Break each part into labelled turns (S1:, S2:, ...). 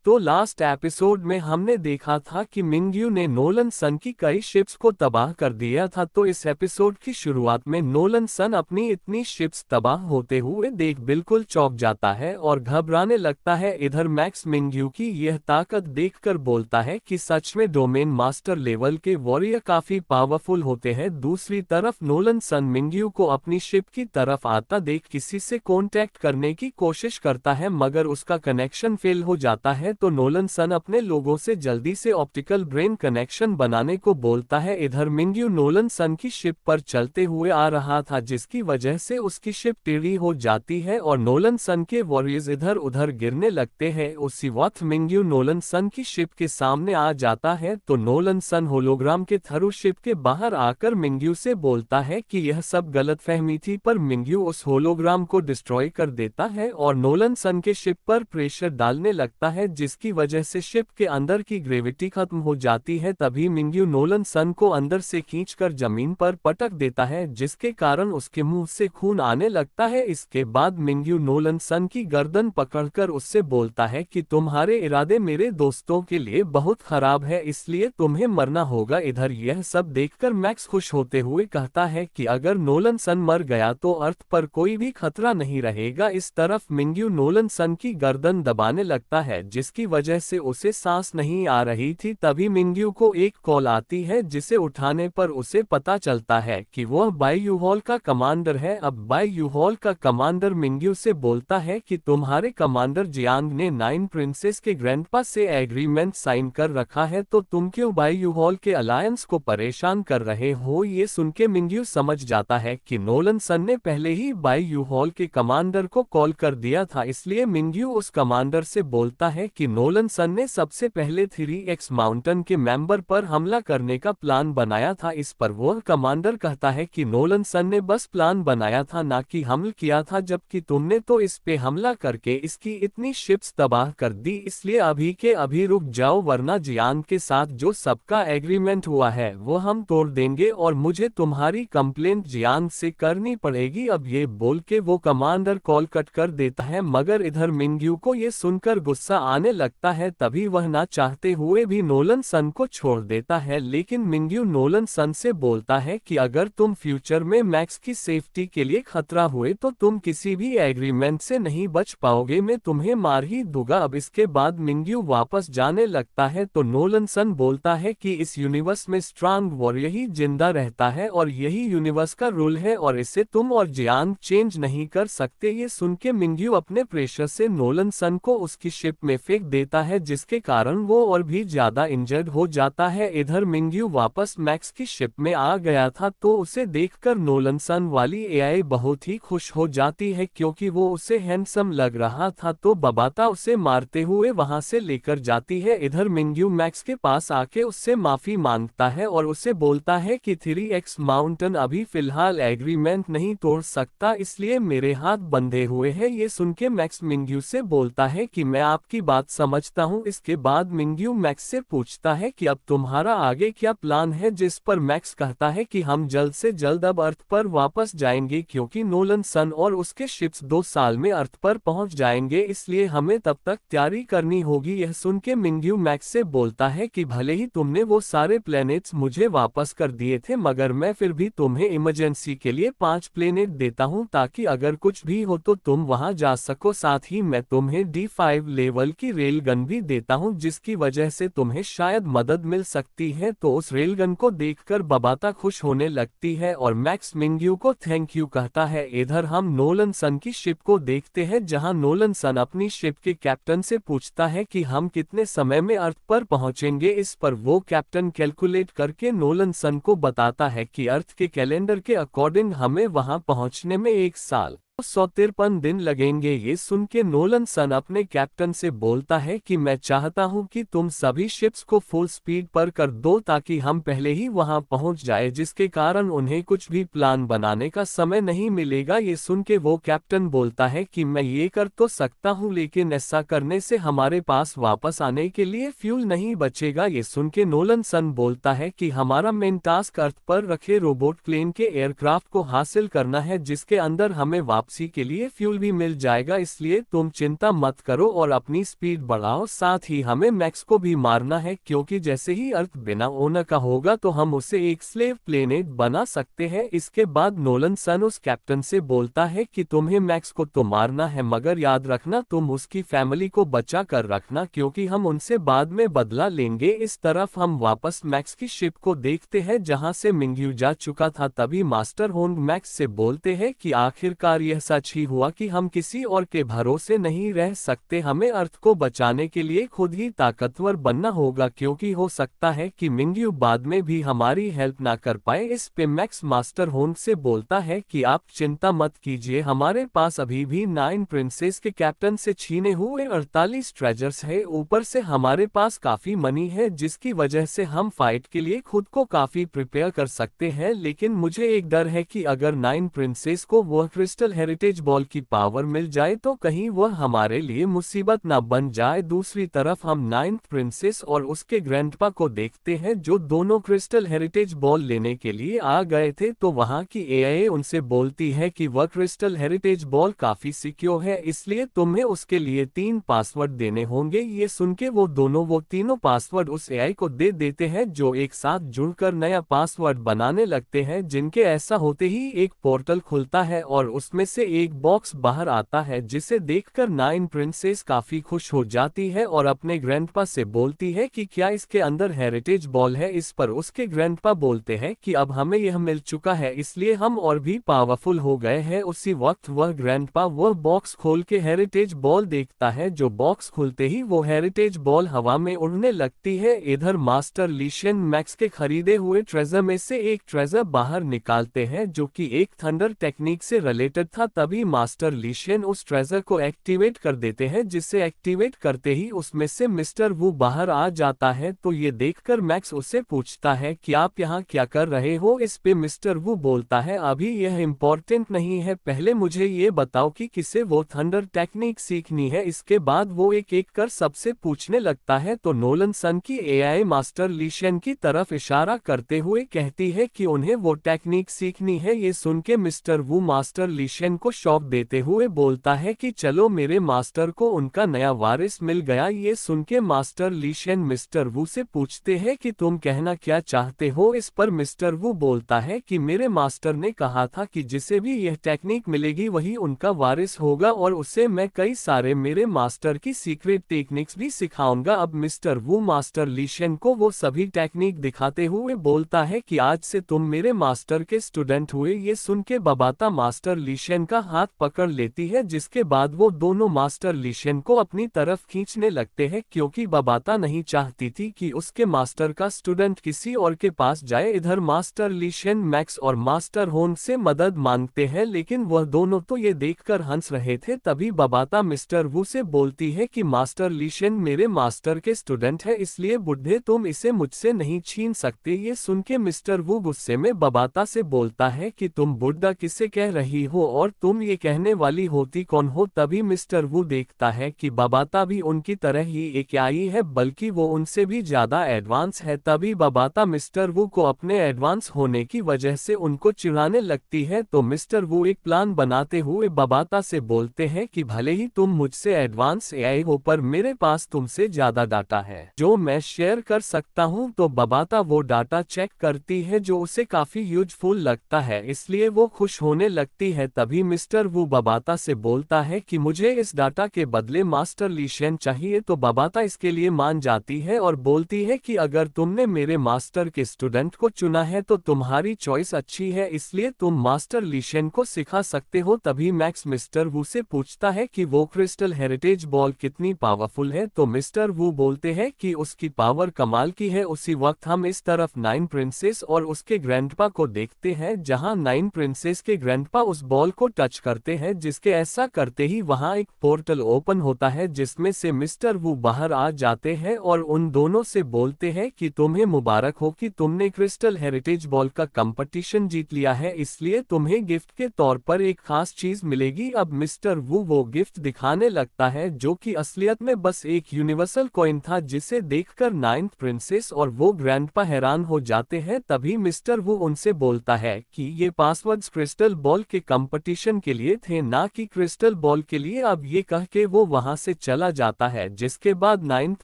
S1: तो last episode में हमने देखा था कि मिंग्यू ने नोलन सन की कई शिप्स को तबाह कर दिया था। तो इस एपिसोड की शुरुआत में नोलन सन अपनी इतनी शिप्स तबाह होते हुए देख बिल्कुल चौंक जाता है और घबराने लगता है। इधर मैक्स मिंग्यू की यह ताकत देखकर बोलता है कि सच में डोमेन मास्टर लेवल के वॉरियर काफी पावरफुल होते हैं। दूसरी तरफ नोलन सन मिंग्यू को अपनी शिप की तरफ आता देख किसी से कांटेक्ट करने की कोशिश करता है, मगर उसका कनेक्शन फेल हो जाता है। तो नोलन सन अपने लोगों से जल्दी से ऑप्टिकल ब्रेन कनेक्शन बनाने को बोलता है। इधर मिंग्यू नोलन सन की शिप पर चलते हुए आ रहा था, जिसकी वजह से उसकी शिप टेढ़ी हो जाती है और नोलन सन के वॉरियर्स इधर उधर गिरने लगते हैं। उसी वक्त मिंग्यू नोलन सन की शिप के सामने आ जाता है। तो नोलन सन होलोग्राम के थ्रू शिप के बाहर आकर मिंग्यू से बोलता है कि यह सब गलतफहमी थी, पर मिंग्यू उस होलोग्राम को डिस्ट्रॉय कर देता है और नोलन सन के शिप पर प्रेशर डालने लगता है, जिसकी वजह से शिप के अंदर की ग्रेविटी खत्म हो जाती है। तभी मिंग्यू नोलन सन को अंदर से खींचकर जमीन पर पटक देता है, जिसके कारण उसके मुंह से खून आने लगता है। इसके बाद मिंग्यू नोलन सन की गर्दन पकड़कर उससे बोलता है कि तुम्हारे इरादे मेरे दोस्तों के लिए बहुत खराब है, इसलिए तुम्हें मरना होगा। इधर यह सब देखकर मैक्स खुश होते हुए कहता है कि अगर नोलन सन मर गया तो अर्थ पर कोई भी खतरा नहीं रहेगा। इस तरफ मिंग्यू नोलन सन की गर्दन दबाने लगता है, जिसकी वजह से उसे सांस नहीं आ रही थी। तभी मिंग्यू को एक कॉल आती है, जिसे उठाने पर उसे पता चलता है कि वह बाई यूहॉल का कमांडर है। अब बाई यूहॉल का कमांडर मिंग्यू से बोलता है कि तुम्हारे कमांडर जियांग ने 9 प्रिंसेस के ग्रैंडपा से एग्रीमेंट साइन कर रखा है, तो तुम क्यों बाई यूहॉल के अलायंस को परेशान कर रहे हो। ये सुन के मिंग्यू समझ जाता है कि नोलन सन ने पहले ही बाई यूहॉल के कमांडर को कॉल कर दिया था, इसलिए मिंग्यू उस कमांडर से बोलता है कि नोलन सन ने सबसे पहले 3X माउंटेन के मेंबर पर हमला करने का प्लान बनाया था। इस पर वह कमांडर कहता है कि नोलन सन ने बस प्लान बनाया था, ना कि हमला किया था, जबकि तुमने तो इस पे हमला करके इसकी इतनी शिप्स तबाह कर दी। इसलिए अभी के अभी रुक जाओ, वरना जियांग के साथ जो सबका एग्रीमेंट हुआ है वो हम तोड़ देंगे और मुझे तुम्हारी कंप्लेंट जियांग से करनी पड़ेगी। अब ये बोल के वो कमांडर कॉल कट कर देता है, मगर इधर मिंग्यू को ये सुनकर गुस्सा आने लगता है। तभी वह ना चाहते हुए भी नोलन सन को छोड़ देता है, लेकिन मिंग्यू नोलन सन से बोलता है कि अगर तुम फ्यूचर में मैक्स की सेफ्टी के लिए खतरा हुए तो तुम किसी भी एग्रीमेंट से नहीं बच पाओगे, मैं तुम्हें मार ही दूंगा। अब इसके बाद मिंग्यू वापस जाने लगता है तो नोलन सन बोलता है कि इस यूनिवर्स में स्ट्रांग वॉरियर ही जिंदा रहता है और यही यूनिवर्स का रूल है और इसे तुम और जियांग चेंज नहीं कर सकते। ये सुन के मिंग्यू अपने प्रेशर से नोलन सन को उसकी शिप में फेंक देता है, जिसके कारण वो और भी ज्यादा इंजर्ड हो जाता है। इधर मिंग्यू वापस मैक्स की शिप में आ गया था, तो उसे देखकर नोलन सन वाली एआई बहुत ही खुश हो जाती है, क्योंकि वो उसे हैंडसम लग रहा था। तो बबाता उसे मारते हुए वहां से लेकर जाती है। इधर मिंग्यू मैक्स के पास आके उससे माफी मांगता है और उसे बोलता है कि 3X माउंटेन अभी फिलहाल एग्रीमेंट नहीं तोड़ सकता, इसलिए मेरे हाथ बंधे हुए हैं। ये सुन के मैक्स मिंग्यू से बोलता है कि मैं आपकी बात समझता हूँ। इसके बाद मिंग्यू मैक्स से पूछता है कि अब तुम्हारा आगे क्या प्लान है, जिस पर मैक्स कहता है कि हम जल्द से जल्द अब अर्थ पर वापस जाएंगे, क्योंकि नोलन सन और उसके शिप्स 2 साल में अर्थ पर पहुंच जाएंगे, इसलिए हमें तब तक तैयारी करनी होगी। यह सुन के मिंग्यू मैक्स से बोलता है कि भले ही तुमने वो सारे प्लैनेट्स मुझे वापस कर दिए थे, मगर मैं फिर भी तुम्हें इमरजेंसी के लिए 5 प्लेनेट देता हूं, ताकि अगर कुछ भी हो तो तुम वहां जा सको। साथ ही मैं तुम्हें D5 लेवल की रेल गन भी देता हूं, जिसकी वजह से तुम्हें शायद मदद मिल सकती है। तो उस रेल गन को देखकर बबाता खुश होने लगती है और मैक्स मिंग्यू को थैंक यू कहता है। इधर हम नोलन सन की शिप को देखते हैं, जहां नोलन सन अपनी शिप के कैप्टन से पूछता है कि हम कितने समय में अर्थ पर पहुंचेंगे। इस पर वो कैप्टन कैलकुलेट करके नोलन सन को बताता है कि अर्थ के कैलेंडर के अकॉर्डिंग हमें वहां पहुंचने में 1 साल 153 दिन लगेंगे। ये सुन के नोलन सन अपने कैप्टन से बोलता है कि मैं चाहता हूं कि तुम सभी शिप्स को फुल स्पीड पर कर दो, ताकि हम पहले ही वहां पहुंच जाए, जिसके कारण उन्हें कुछ भी प्लान बनाने का समय नहीं मिलेगा। ये सुन के वो कैप्टन बोलता है कि मैं ये कर तो सकता हूं, लेकिन ऐसा करने से हमारे पास वापस आने के लिए फ्यूल नहीं बचेगा। ये सुन के नोलन सन बोलता है कि हमारा मेन टास्क अर्थ पर रखे रोबोट प्लेन के एयरक्राफ्ट को हासिल करना है, जिसके अंदर हमें वापस वापसी के लिए फ्यूल भी मिल जाएगा, इसलिए तुम चिंता मत करो और अपनी स्पीड बढ़ाओ। साथ ही हमें मैक्स को भी मारना है, क्योंकि जैसे ही अर्थ बिना ओनर का होगा तो हम उसे एक स्लेव प्लेनेट बना सकते हैं। इसके बाद नोलन सन उस कैप्टन से बोलता है कि तुम्हें मैक्स को तो मारना है, मगर याद रखना तुम उसकी फैमिली को बचा कर रखना, क्योंकि हम उनसे बाद में बदला लेंगे। इस तरफ हम वापस मैक्स की शिप को देखते हैं जहां से मिंग्यू जा चुका था। तभी मास्टर होंग मैक्स से बोलते हैं कि आखिरकार यह सच ही हुआ कि हम किसी और के भरोसे नहीं रह सकते, हमें अर्थ को बचाने के लिए खुद ही ताकतवर बनना होगा, क्योंकि हो सकता है कि मिंग्यू बाद में भी हमारी हेल्प ना कर पाए। इस पे मैक्स मास्टर होंग से बोलता है कि आप चिंता मत कीजिए, हमारे पास अभी भी 9 प्रिंसेस के कैप्टन से छीने हुए 48 ट्रेजर्स है, ऊपर से हमारे पास काफी मनी है, जिसकी वजह से हम फाइट के लिए खुद को काफी प्रिपेयर कर सकते हैं। लेकिन मुझे एक डर है कि अगर 9 प्रिंसेस को वह क्रिस्टल हेरिटेज बॉल की पावर मिल जाए तो कहीं वह हमारे लिए मुसीबत ना बन जाए। दूसरी तरफ हम 9th प्रिंसेस और उसके ग्रैंडपा को देखते हैं, जो दोनों क्रिस्टल हेरिटेज बॉल लेने के लिए आ गए थे। तो वहां की एआई उनसे बोलती है कि वह क्रिस्टल हेरिटेज बॉल काफी सिक्योर है, इसलिए तुम्हें उसके लिए 3 पासवर्ड देने होंगे। ये सुन के वो तीनों पासवर्ड उस एआई को दे देते हैं, जो एक साथ जुड़कर नया पासवर्ड बनाने लगते हैं, जिनके ऐसा होते ही एक पोर्टल खुलता है और उसमें से एक बॉक्स बाहर आता है, जिसे देखकर 9 प्रिंसेस काफी खुश हो जाती है और अपने ग्रैंडपा से बोलती है कि क्या इसके अंदर हेरिटेज बॉल है। इस पर उसके ग्रैंडपा बोलते हैं कि अब हमें यह मिल चुका है, इसलिए हम और भी पावरफुल हो गए हैं। उसी वक्त वह ग्रैंडपा वह बॉक्स खोल के हेरिटेज बॉल देखता है, जो बॉक्स खुलते ही वो हेरिटेज बॉल हवा में उड़ने लगती है। इधर मास्टर लीशन मैक्स के खरीदे हुए ट्रेजर में से एक ट्रेजर बाहर निकालते हैं, जो कि एक थंडर टेक्निक से रिलेटेड था। तभी मास्टर लीशन उस ट्रेजर को एक्टिवेट कर देते हैं, जिसे एक्टिवेट करते ही उसमें से मिस्टर वू बाहर आ जाता है। तो ये देखकर मैक्स उससे पूछता है कि आप यहाँ क्या कर रहे हो। इस पे मिस्टर वू बोलता है अभी यह इम्पोर्टेंट नहीं है, पहले मुझे ये बताओ कि किसे वो थंडर टेक्निक सीखनी है। इसके बाद वो एक एक कर सबसे पूछने लगता है। तो नोलन सन की एआई मास्टर लीशन की तरफ इशारा करते हुए कहती है कि उन्हें वो टेक्निक सीखनी है। ये सुन के मिस्टर वू मास्टर लीशन को शॉक देते हुए बोलता है कि चलो, मेरे मास्टर को उनका नया वारिस मिल गया। ये सुन के मास्टर लीशन मिस्टर वू से पूछते हैं कि तुम कहना क्या चाहते हो। इस पर मिस्टर वू बोलता है कि मेरे मास्टर ने कहा था कि जिसे भी यह टेक्निक मिलेगी वही उनका वारिस होगा, और उसे मैं कई सारे मेरे मास्टर की सीक्रेट टेक्निक्स भी सिखाऊंगा। अब मिस्टर वू मास्टर लीशन को वो सभी टेक्निक दिखाते हुए बोलता है कि आज से तुम मेरे मास्टर के स्टूडेंट हुए। ये सुन के बबाता मास्टर लीशन का हाथ पकड़ लेती है, जिसके बाद वो दोनों मास्टर लीशन को अपनी तरफ खींचने लगते हैं, क्योंकि बबाता नहीं चाहती थी कि उसके मास्टर का स्टूडेंट किसी और के पास जाए। इधर मास्टर लीशन मैक्स और मास्टर होंग से मदद मांगते हैं, लेकिन वह दोनों तो ये देखकर हंस रहे थे। तभी बबाता मिस्टर वू से बोलती है कि मास्टर लीशन मेरे मास्टर के स्टूडेंट है, इसलिए बुढ़े तुम इसे मुझसे नहीं छीन सकते। ये सुन के मिस्टर वू गुस्से में बबाता से बोलता है कि तुम बुढ़ा किसे कह रही हो और तुम ये कहने वाली होती कौन हो। तभी मिस्टर वू देखता है कि बबाता भी उनकी तरह ही एक आई है, बल्कि वो उनसे भी ज्यादा एडवांस है। तभी बबाता मिस्टर वू को अपने एडवांस होने की वजह से उनको चिढ़ाने लगती है। तो मिस्टर वू एक प्लान बनाते हुए बबाता से बोलते हैं कि भले ही तुम मुझसे एडवांस एआई हो, पर मेरे पास तुमसे ज्यादा डाटा है जो मैं शेयर कर सकता हूं। तो बबाता वो डाटा चेक करती है, जो उसे काफी यूजफुल लगता है, इसलिए वो खुश होने लगती है। तभी मिस्टर वू बबाता से बोलता है कि मुझे इस डाटा के बदले मास्टर लीशन चाहिए। तो बबाता इसके लिए मान जाती है और बोलती है कि अगर तुमने मेरे मास्टर के स्टूडेंट को चुना है तो तुम्हारी चॉइस अच्छी है, इसलिए तुम मास्टर लीशन को सिखा सकते हो। तभी मैक्स मिस्टर वू से पूछता है कि वो क्रिस्टल हेरिटेज बॉल कितनी पावरफुल है। तो मिस्टर वू बोलते हैं कि उसकी पावर कमाल की है। उसी वक्त हम इस तरफ 9 प्रिंसेस और उसके ग्रैंडपा को देखते हैं, जहां 9 प्रिंसेस के ग्रैंडपा उस बॉल को टच करते हैं, जिसके ऐसा करते ही वहां एक पोर्टल ओपन होता है, जिसमें से मिस्टर वू बाहर आ जाते हैं और उन दोनों से बोलते हैं कि तुम्हें मुबारक हो कि तुमने क्रिस्टल हेरिटेज बॉल का कंपटीशन जीत लिया है, इसलिए तुम्हें गिफ्ट के तौर पर एक खास चीज मिलेगी। अब मिस्टर वू वो गिफ्ट दिखाने लगता है, जो कि असलियत में बस एक यूनिवर्सल कॉइन था, जिसे देखकर 9th प्रिंसेस और वो ग्रैंडपा हैरान हो जाते हैं। तभी मिस्टर वू उनसे बोलता है कि ये पासवर्ड्स क्रिस्टल बॉल के कंपटीशन कंपटीशन के लिए थे ना कि क्रिस्टल बॉल के लिए। अब ये कह के वो वहां से चला जाता है, जिसके बाद नाइन्थ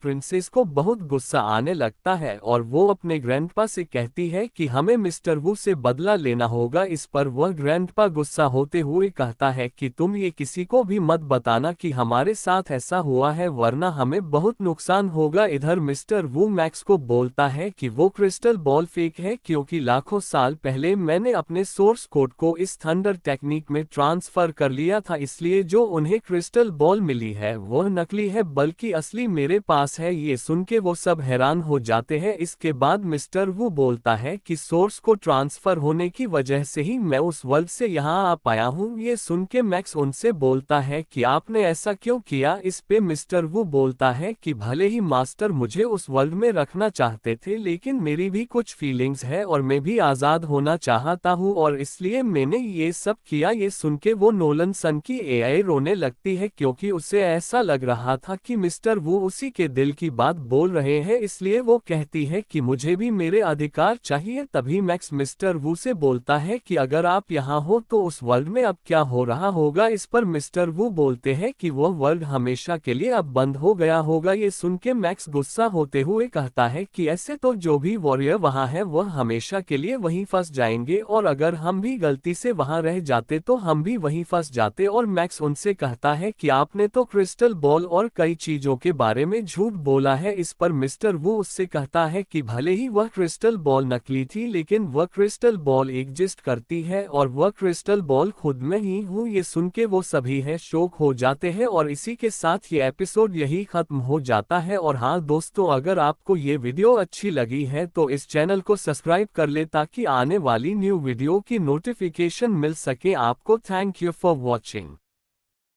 S1: प्रिंसेस को बहुत गुस्सा आने लगता है और वो अपने ग्रैंडपा से कहती है कि हमें मिस्टर वू से बदला लेना होगा। इस पर वह ग्रैंडपा गुस्सा होते हुए कहता है कि तुम ये किसी को भी मत बताना कि हमारे साथ ऐसा हुआ है, वरना हमें बहुत नुकसान होगा। इधर मिस्टर वू मैक्स को बोलता है कि वो क्रिस्टल बॉल फेक है, क्योंकि लाखों साल पहले मैंने अपने सोर्स कोड को इस थंडर टेक्निक में ट्रांसफर कर लिया था, इसलिए जो उन्हें क्रिस्टल बॉल मिली है वह नकली है, बल्कि असली मेरे पास है। ये सुन के वो सब हैरान हो जाते हैं। इसके बाद मिस्टर वू बोलता है कि सोर्स को ट्रांसफर होने की वजह से ही मैं उस वर्ल्ड से यहाँ आ पाया हूँ। ये सुन के मैक्स उनसे बोलता है कि आपने ऐसा क्यों किया। इस पे मिस्टर वू बोलता है कि भले ही मास्टर मुझे उस वर्ल्ड में रखना चाहते थे, लेकिन मेरी भी कुछ फीलिंग्स है और मैं भी आजाद होना चाहता हूँ और इसलिए मैंने ये सब किया। ये सुन के वो नोलन सन की एआई रोने लगती है, क्योंकि उसे ऐसा लग रहा था कि मिस्टर वू उसी के दिल की बात बोल रहे हैं, इसलिए वो कहती है कि मुझे भी मेरे अधिकार चाहिए। तभी मैक्स मिस्टर वू से बोलता है कि अगर आप यहाँ हो तो उस वर्ल्ड में अब क्या हो रहा होगा। इस पर मिस्टर वू बोलते हैं कि वह वर्ल्ड हमेशा के लिए अब बंद हो गया होगा। ये सुन के मैक्स गुस्सा होते हुए कहता है कि ऐसे तो जो भी वॉरियर वहाँ है वह हमेशा के लिए वहीं फंस जाएंगे, और अगर हम भी गलती से वहाँ रह जाते तो हम भी वहीं फंस जाते। और मैक्स उनसे कहता है कि आपने तो क्रिस्टल बॉल और कई चीजों के बारे में झूठ बोला है। इस पर मिस्टर वू उससे कहता है कि भले ही वह क्रिस्टल बॉल नकली थी, लेकिन वह क्रिस्टल बॉल एग्जिस्ट करती है और वह क्रिस्टल बॉल खुद में ही हूँ। ये सुन के वो सभी है शौक हो जाते हैं और इसी के साथ ये एपिसोड यही खत्म हो जाता है। और हाँ दोस्तों, अगर आपको ये वीडियो अच्छी लगी है तो इस चैनल को सब्सक्राइब कर ले ताकि आने वाली न्यू वीडियो की नोटिफिकेशन मिल सके आपको। Thank you for watching.